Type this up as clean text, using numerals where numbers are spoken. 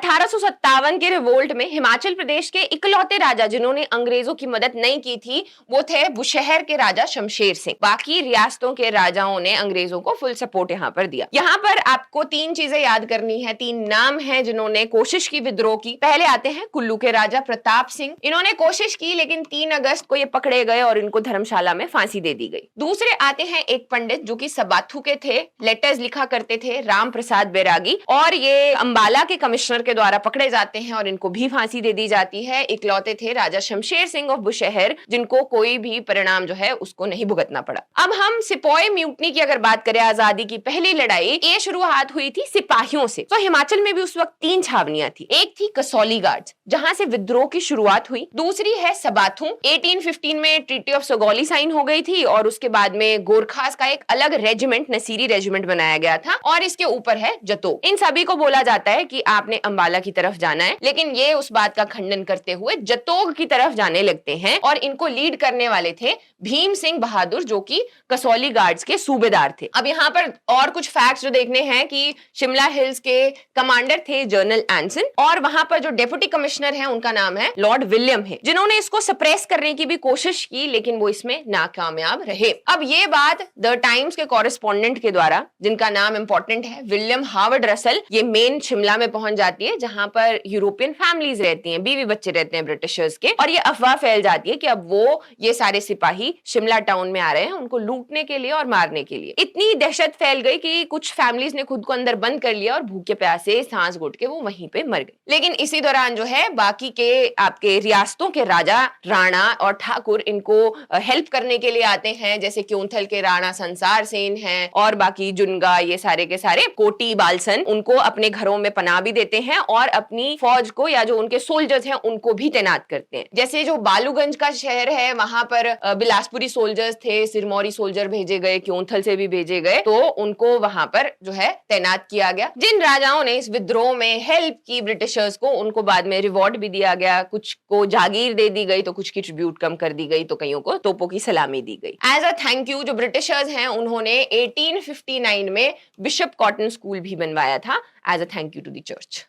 1857 के रिवोल्ट में हिमाचल प्रदेश के इकलौते राजा जिन्होंने अंग्रेजों की मदद नहीं की थी वो थे बुशहर के राजा शमशेर सिंह। बाकी रियासतों के राजाओं ने अंग्रेजों को फुल सपोर्ट यहाँ पर दिया। यहाँ पर आपको तीन चीजें याद करनी है, तीन नाम हैं जिन्होंने कोशिश की विद्रोह की। पहले आते हैं कुल्लू के राजा प्रताप सिंह। इन्होंने कोशिश की लेकिन 3 अगस्त को ये पकड़े गए और इनको धर्मशाला में फांसी दे दी गई। दूसरे आते हैं एक पंडित जो कि सबाथू के थे, लेटर्स लिखा करते थे, राम प्रसाद बैरागी, और ये अंबाला के कमिश्नर के द्वारा पकड़े जाते हैं और इनको भी फांसी दे दी जाती है। इकलौते थे राजा शमशेर सिंह ऑफ बुशहर जिनको कोई भी परिणाम जो है उसको नहीं भुगतना पड़ा। अब हम सिपाही म्यूटनी की अगर बात करें, आजादी की पहली लड़ाई, ये शुरुआत हुई थी सिपाहियों से। तो हिमाचल में भी उस वक्त 3 छावनियां थी। एक थी कसौली गार्ड्स जहां से विद्रोह की शुरुआत हुई, दूसरी है सबाथू, 1815 में ट्रीटी ऑफ सगौली साइन हो गई थी और उसके बाद में गोरखास का एक अलग रेजिमेंट, नसीरी रेजिमेंट बनाया गया था, और इसके ऊपर है जतो। इन सभी को बोला जाता है कि आपने अंबाला की तरफ जाना है, लेकिन ये उस बात का खंडन करते हुए जतोग की तरफ जाने लगते हैं और इनको लीड करने वाले थे भीम सिंह बहादुर जो कि कसौली गार्ड्स के सूबेदार थे। अब यहाँ पर और कुछ फैक्ट्स जो देखने हैं कि शिमला हिल्स के कमांडर थे जनरल एंसन, और वहां पर जो डेप्यूटी कमिश्नर है उनका नाम है लॉर्ड विलियम है, जिन्होंने इसको सप्रेस करने की भी कोशिश की लेकिन वो इसमें नाकामयाब रहे। अब ये बात द टाइम्स के कॉरेस्पॉन्डेंट के द्वारा, जिनका नाम इंपॉर्टेंट है विलियम हार्वर्ड रसल, ये मेन शिमला में पहुंच जाती है जहां पर यूरोपियन फैमिलीज रहती हैं, बीवी बच्चे रहते हैं ब्रिटिशर्स के, और ये अफवाह फैल जाती है कि अब वो ये सारे सिपाही शिमला टाउन में आ रहे हैं उनको लूटने के लिए और मारने के लिए। इतनी दहशत फैल गई कि कुछ फैमिलीज ने खुद को अंदर बंद कर लिया और भूखे प्यासे सांस घुट के वो वहीं पे मर गए। लेकिन इसी दौरान जो है बाकी के आपके रियासतों के राजा, राणा और ठाकुर इनको हेल्प करने के लिए आते हैं, जैसे क्योंथल के राणा संसार सेन हैं और बाकी जुनगा, ये सारे के सारे कोटी बालसन, उनको अपने घरों में पनाह भी देते हैं और अपनी फौज को या जो उनके सोल्जर्स हैं उनको भी तैनात करते हैं। जैसे जो बालूगंज का शहर है वहां पर बिलासपुरी सोल्जर्स थे, सिरमौरी सोल्जर भेजे गए, क्योंथल से भी भेजे गए, तो उनको वहां पर जो है तैनात किया गया। जिन राजाओं ने इस विद्रोह में हेल्प की ब्रिटिशर्स को, उनको बाद में रिवॉर्ड भी दिया गया, कुछ को जागीर दे दी गई तो कुछ की ट्रिब्यूट कम कर दी गई, तो कईयों को तोपों की सलामी दी गई। एज अ थैंक यू जो ब्रिटिशर्स हैं उन्होंने 1859 में बिशप कॉटन स्कूल भी बनवाया था as a thank you to the church.